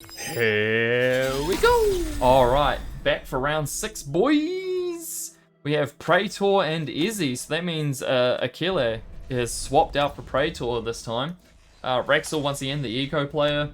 Here we go. All right, back for round 6, boys. We have Praetor and Izzy, so that means Achille is swapped out for Praetor this time. Rexel, once again, the eco player.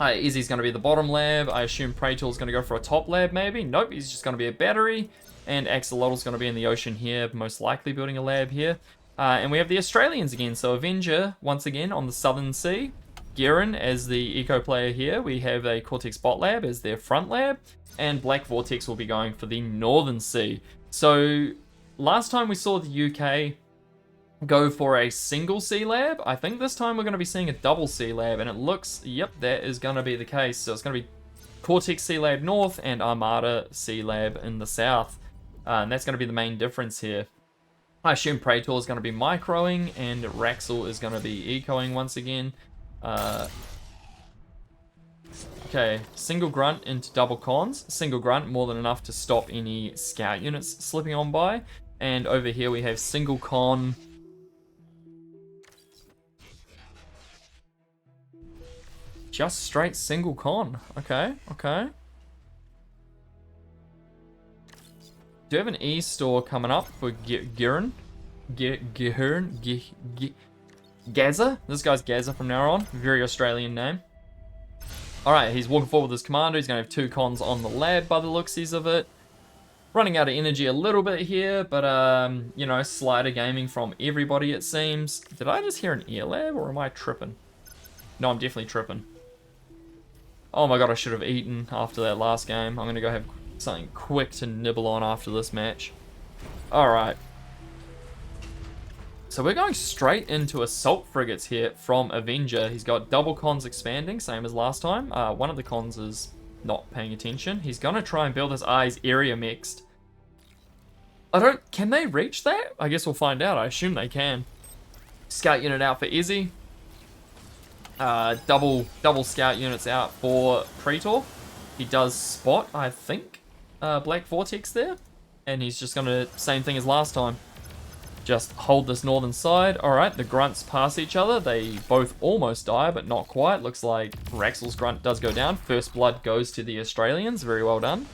Izzy's going to be the bottom lab. I assume Praetor's going to go for a top lab, maybe. Nope, he's just going to be a battery. And Axolotl's going to be in the ocean here, most likely building a lab here. And we have the Australians again, so Avenger, once again, on the Southern Sea. Garen as the eco player here. We have a Cortex bot lab as their front lab. And Black Vortex will be going for the Northern Sea. So, last time we saw the UK go for a single sea lab. I think this time we're going to be seeing a double sea lab, and it looks, yep, that is going to be the case. So it's going to be Cortex Sea Lab North and Armada Sea Lab in the South. And that's going to be the main difference here. I assume Praetor is going to be microing, and Raxel is going to be ecoing once again. Okay, single grunt into double cons. Single grunt, more than enough to stop any scout units slipping on by. And over here we have single con. Just straight single con. Okay, okay. Do you have an E-store coming up for Garen? Gaza? This guy's Gaza from now on. Very Australian name. Alright, he's walking forward with his commander. He's going to have 2 cons on the lab by the looksies of it. Running out of energy a little bit here, but, you know, slider gaming from everybody, it seems. Did I just hear an air lab, or am I tripping? No, I'm definitely tripping. Oh my god, I should have eaten after that last game. I'm going to go have something quick to nibble on after this match. Alright. So we're going straight into assault frigates here from Avenger. He's got double cons expanding, same as last time. One of the cons is not paying attention. He's going to try and build his eyes area mixed. Can they reach that? I guess we'll find out. I assume they can. Scout unit out for Izzy. Double scout units out for Praetor. He does spot, I think, Black Vortex there. And he's just going to, same thing as last time. Just hold this northern side. Alright, the grunts pass each other. They both almost die, but not quite. Looks like Raxel's grunt does go down. First blood goes to the Australians. Very well done.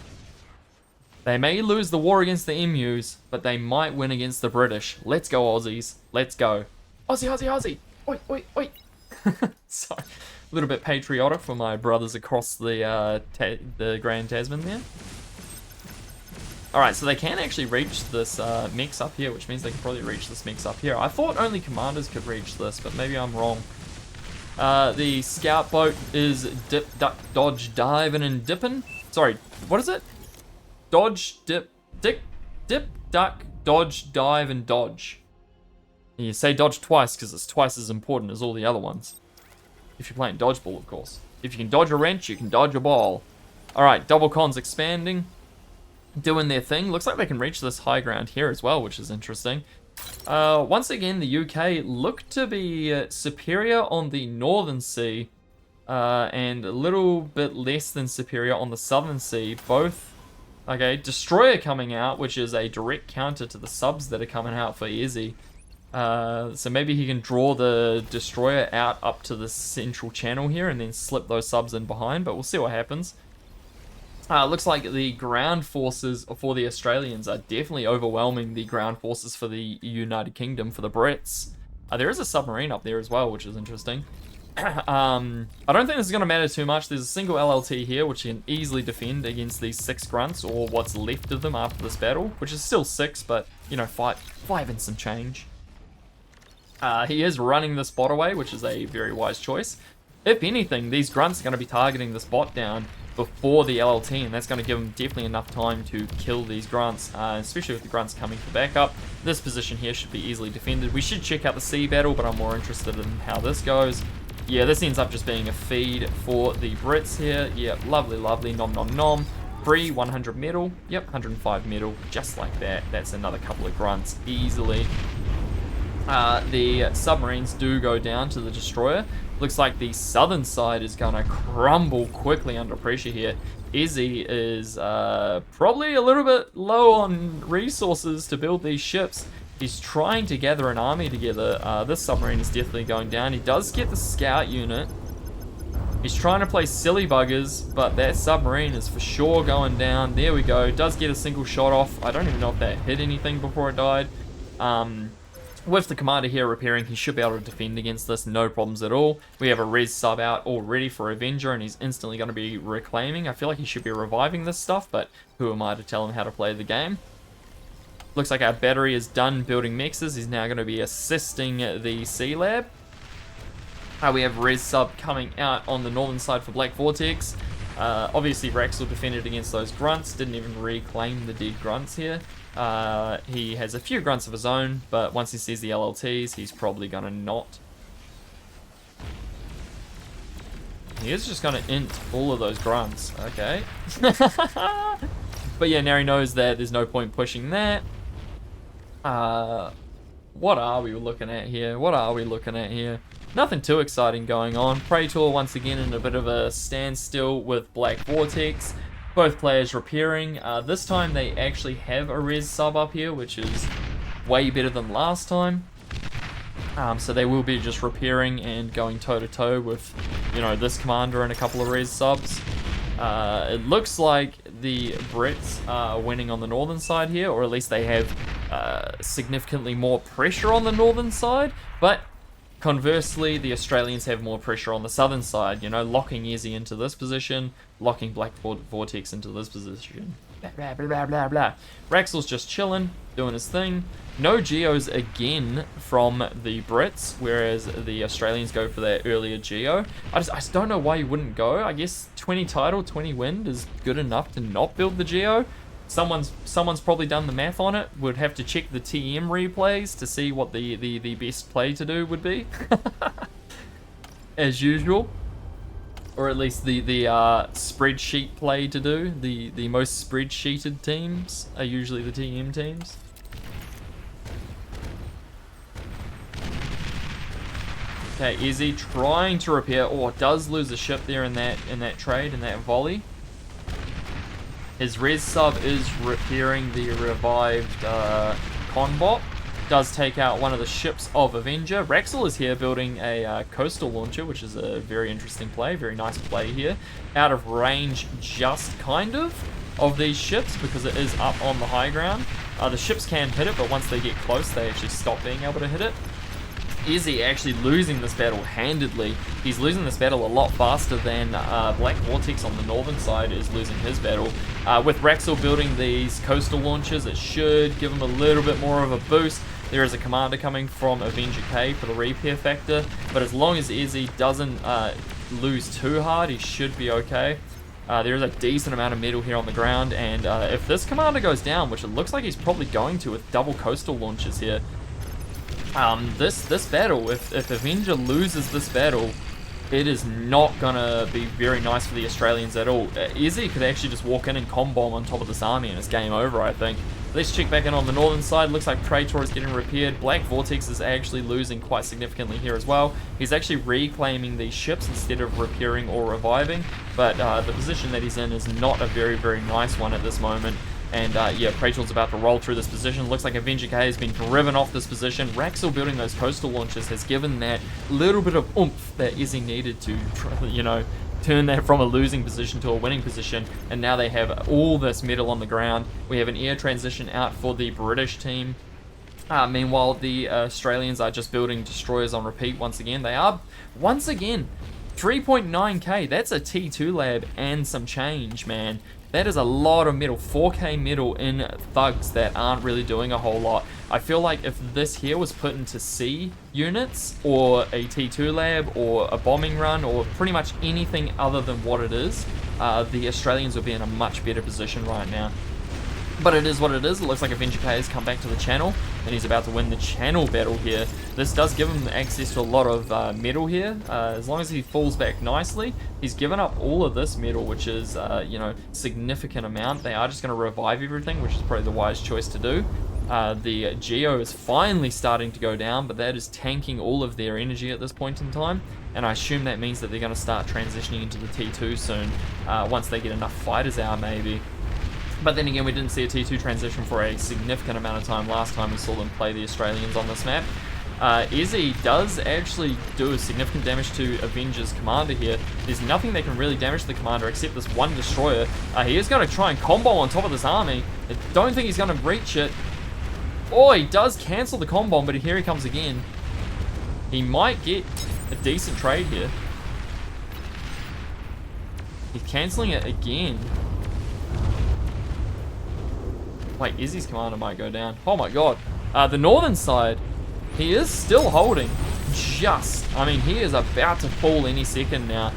They may lose the war against the emus, but they might win against the British. Let's go, Aussies. Let's go. Aussie, Aussie, Aussie. Oi, oi, oi. Sorry. A little bit patriotic for my brothers across the Grand Tasman there. Alright, so they can actually reach this mix up here, which means they can probably reach this mix up here. I thought only commanders could reach this, but maybe I'm wrong. The scout boat is dip, duck, dodge, diving, and dipping. Sorry, what is it? Dodge, dip, duck, dodge, dive, and dodge. And you say dodge twice because it's twice as important as all the other ones. If you're playing dodgeball, of course. If you can dodge a wrench, you can dodge a ball. Alright, double cons expanding. Doing their thing. Looks like they can reach this high ground here as well, which is interesting. Once again, the UK look to be superior on the Northern Sea. And a little bit less than superior on the Southern Sea. Both. Okay, Destroyer coming out, which is a direct counter to the subs that are coming out for Izzy. So maybe he can draw the Destroyer out up to the central channel here and then slip those subs in behind, but we'll see what happens. Looks like the ground forces for the Australians are definitely overwhelming the ground forces for the United Kingdom, for the Brits. There is a submarine up there as well, which is interesting. I don't think this is going to matter too much. There's a single LLT here, which you can easily defend against these 6 grunts, or what's left of them after this battle, which is still 6, but, you know, 5 and some change. He is running this bot away, which is a very wise choice. If anything, these grunts are going to be targeting this bot down before the LLT, and that's going to give them definitely enough time to kill these grunts, especially with the grunts coming for backup. This position here should be easily defended. We should check out the sea battle, but I'm more interested in how this goes. Yeah, this ends up just being a feed for the Brits here. Yeah, lovely, lovely, nom nom nom. Free 100 metal. Yep, 105 metal, just like that. That's another couple of grunts easily. The submarines do go down to the destroyer. Looks like the southern side is going to crumble quickly under pressure here. Izzy is probably a little bit low on resources to build these ships. He's trying to gather an army together. This submarine is definitely going down. He does get the scout unit. He's trying to play silly buggers, but that submarine is for sure going down. There we go. Does get a single shot off. I don't even know if that hit anything before it died. With the commander here repairing, he should be able to defend against this, no problems at all. We have a res sub out already for Avenger, and he's instantly going to be reclaiming. I feel like he should be reviving this stuff, but who am I to tell him how to play the game? Looks like our battery is done building mexes. He's now going to be assisting the Sea Lab. We have res sub coming out on the northern side for Black Vortex. Obviously, Raxel defended against those grunts, didn't even reclaim the dead grunts here. He has a few grunts of his own, but once he sees the LLTs, he's probably going to not. He is just going to int all of those grunts. Okay. But yeah, now he knows that there's no point pushing that. What are we looking at here? What are we looking at here? Nothing too exciting going on. Praetor once again in a bit of a standstill with Black Vortex. Both players repairing. This time they actually have a res sub up here, which is way better than last time. So they will be just repairing and going toe-to-toe with, you know, this commander and a couple of res subs. It looks like the Brits are winning on the northern side here, or at least they have significantly more pressure on the northern side, but conversely, the Australians have more pressure on the southern side, you know, locking Izzy into this position, locking Black Vortex into this position. Blah, blah, blah, blah, blah. Raxel's just chilling, doing his thing. No Geos again from the Brits, whereas the Australians go for that earlier Geo. I just don't know why you wouldn't go. I guess 20 tidal, 20 wind is good enough to not build the Geo. Someone's probably done the math on it. Would have to check the TM replays to see what the best play to do would be. As usual. Or at least the spreadsheet play to do. The most spreadsheeted teams are usually the TM teams. Okay, Izzy trying to repair. Oh, does lose a ship there in that trade, in that volley. His res sub is repairing the revived Conbot. Does take out one of the ships of Avenger. Raxel is here building a coastal launcher, which is a very interesting play, very nice play here. Out of range just kind of these ships because it is up on the high ground. The ships can hit it, but once they get close, they actually stop being able to hit it. Izzy actually losing this battle handedly. He's losing this battle a lot faster than Black Vortex on the northern side is losing his battle. With Raxel building these coastal launches, it should give him a little bit more of a boost. There is a commander coming from Avenger K for the repair factor, but as long as Izzy doesn't lose too hard, he should be okay. There is a decent amount of metal here on the ground, and if this commander goes down, which it looks like he's probably going to with double coastal launches here, this battle, if Avenger loses this battle, it is not gonna be very nice for the Australians at all. Izzy could actually just walk in and combo on top of this army and it's game over, I think. Let's check back in on the northern side. Looks like Praetor is getting repaired. Black Vortex is actually losing quite significantly here as well. He's actually reclaiming these ships instead of repairing or reviving, but the position that he's in is not a very, very nice one at this moment. And yeah, Praetor's about to roll through this position. Looks like Avenger K has been driven off this position. Raxel building those coastal launches has given that little bit of oomph that Izzy needed to, you know, turn that from a losing position to a winning position. And now they have all this metal on the ground. We have an air transition out for the British team. Meanwhile, the Australians are just building destroyers on repeat once again. They are, once again, 3.9k. That's a T2 lab and some change, man. That is a lot of metal, 4k metal in thugs that aren't really doing a whole lot. I feel like if this here was put into C units, or a T2 lab, or a bombing run, or pretty much anything other than what it is, the Australians would be in a much better position right now. But it is what it is. It looks like Avenger K has come back to the channel, and he's about to win the channel battle here. This does give him access to a lot of metal here. As long as he falls back nicely, he's given up all of this metal, which is, you know, significant amount. They are just going to revive everything, which is probably the wise choice to do. The Geo is finally starting to go down, but that is tanking all of their energy at this point in time. And I assume that means that they're going to start transitioning into the T2 soon, once they get enough fighters out, maybe. But then again, we didn't see a T2 transition for a significant amount of time last time we saw them play the Australians on this map. Izzy does actually do significant damage to Avenger's commander here. There's nothing that can really damage the commander except this one destroyer. He is going to try and combo on top of this army. I don't think he's going to breach it. Oh, he does cancel the combo, but here he comes again. He might get a decent trade here. He's cancelling it again. Wait, Izzy's commander might go down. Oh my god. The northern side, he is still holding. I mean, he is about to fall any second now.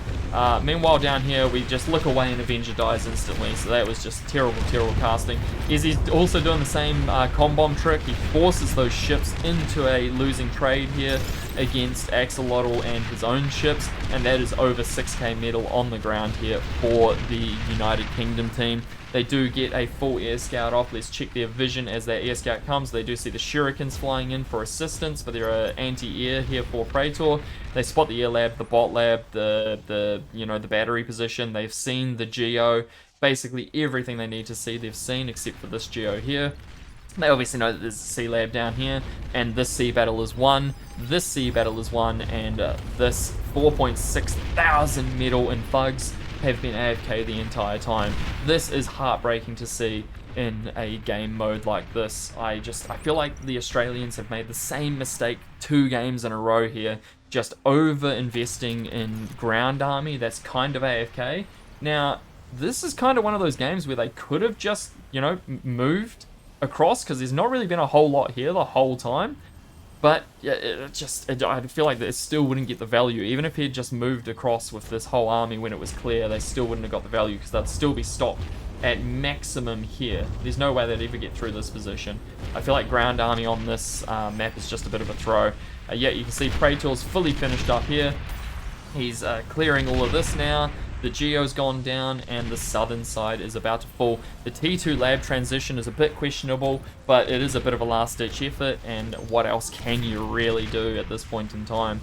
Meanwhile, down here, we just look away and Avenger dies instantly. So that was just terrible, terrible casting. Izzy's also doing the same com-bomb trick. He forces those ships into a losing trade here against Axolotl and his own ships. And that is over 6k metal on the ground here for the United Kingdom team. They do get a full air scout off. Let's check their vision as that air scout comes. They do see the shurikens flying in for assistance, but there are anti-air here for Praetor. They spot the air lab, the bot lab, the battery position. They've seen the geo. Basically everything they need to see they've seen except for this geo here. They obviously know that there's a sea lab down here, and this sea battle is won, this sea battle is won, and this 4.6 thousand metal and thugs have been AFK the entire time. This is heartbreaking to see in a game mode like this. I feel like the Australians have made the same mistake 2 games in a row here, just over investing in ground army that's kind of AFK. Now, this is kind of one of those games where they could have just, moved across, because there's not really been a whole lot here the whole time. But yeah, I feel like it still wouldn't get the value. Even if he had just moved across with this whole army when it was clear, they still wouldn't have got the value because they'd still be stopped at maximum here. There's no way they'd ever get through this position. I feel like ground army on this map is just a bit of a throw. Yeah, you can see Praetor's fully finished up here. He's clearing all of this now. The geo's gone down and the southern side is about to fall. The T2 lab transition is a bit questionable, but it is a bit of a last-ditch effort, and what else can you really do at this point in time?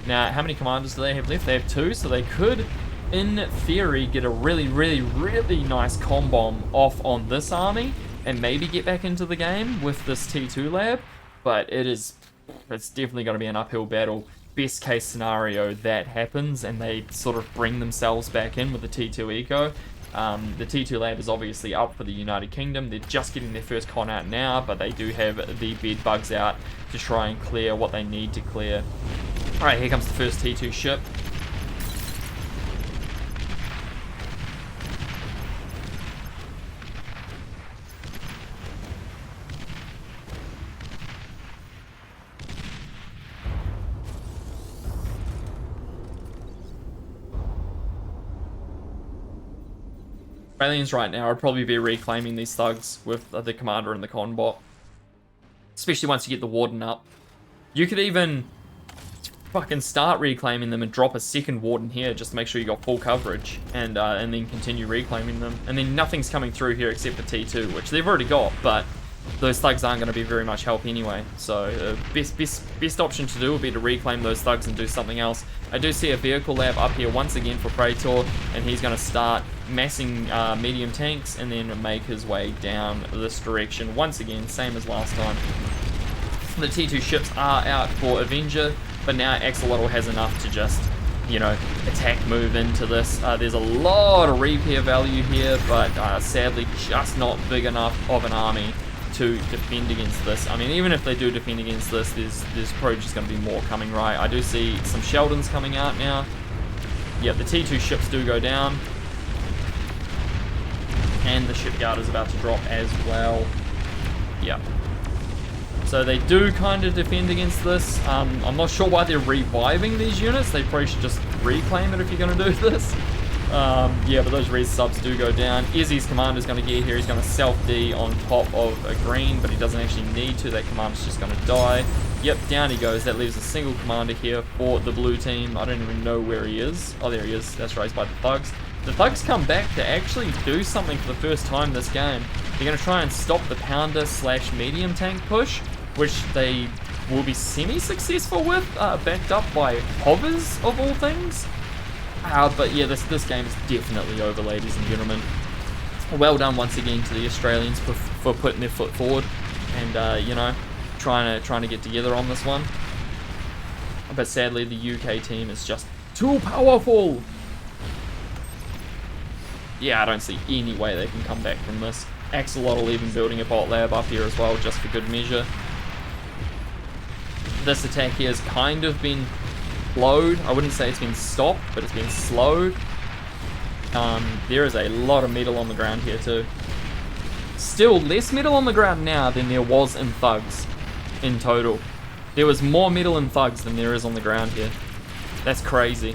Now, how many commanders do they have left? They have 2, so they could, in theory, get a really, really, really nice com-bomb off on this army and maybe get back into the game with this T2 lab, but it's definitely going to be an uphill battle. Best case scenario, that happens and they sort of bring themselves back in with the T2 Eco. The T2 lab is obviously up for the United Kingdom. They're just getting their first con out now, but they do have the bed bugs out to try and clear what they need to clear. Alright, here comes the first T2 ship. Australians right now would probably be reclaiming these thugs with the commander and the conbot. Especially once you get the warden up. You could even fucking start reclaiming them and drop a second warden here just to make sure you got full coverage. And then continue reclaiming them. And then nothing's coming through here except for T2, which they've already got, but those thugs aren't going to be very much help anyway. So best option to do would be to reclaim those thugs and do something else. I do see a vehicle lab up here once again for Praetor, and he's going to start massing medium tanks and then make his way down this direction once again, same as last time. The T2 ships are out for Avenger, but now Axolotl has enough to just, attack move into this. There's a lot of repair value here, but sadly just not big enough of an army to defend against this. I mean, even if they do defend against this, there's probably just going to be more coming, right? I do see some Sheldons coming out now. Yeah, the T2 ships do go down. And the shipyard is about to drop as well. Yeah. So they do kind of defend against this. I'm not sure why they're reviving these units. They probably should just reclaim it if you're going to do this. Yeah, but those res subs do go down. Izzy's commander's going to get here. He's going to self-D on top of a green, but he doesn't actually need to. That commander's just going to die. Yep, down he goes. That leaves a single commander here for the blue team. I don't even know where he is. Oh, there he is. That's right, he's by the thugs. The thugs come back to actually do something for the first time this game. They're going to try and stop the pounder / medium tank push, which they will be semi-successful with, backed up by hovers of all things. But yeah, this game is definitely over, ladies and gentlemen. Well done once again to the Australians for putting their foot forward and trying to get together on this one. But sadly, the UK team is just too powerful. Yeah, I don't see any way they can come back from this. Axolotl even building a bot lab up here as well, just for good measure. This attack here has kind of been slowed. I wouldn't say it's been stopped, but it's been slowed. There is a lot of metal on the ground here too. Still less metal on the ground now than there was in Thugs in total. There was more metal in Thugs than there is on the ground here. That's crazy.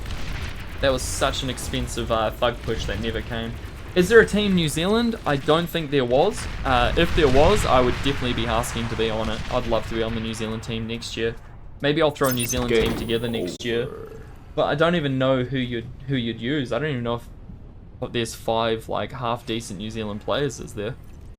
That was such an expensive Thug push that never came. Is there a Team New Zealand? I don't think there was. If there was, I would definitely be asking to be on it. I'd love to be on the New Zealand team next year. Maybe I'll throw a New Zealand team together next year. But I don't even know who you'd use. I don't even know if there's 5 like half decent New Zealand players, is there?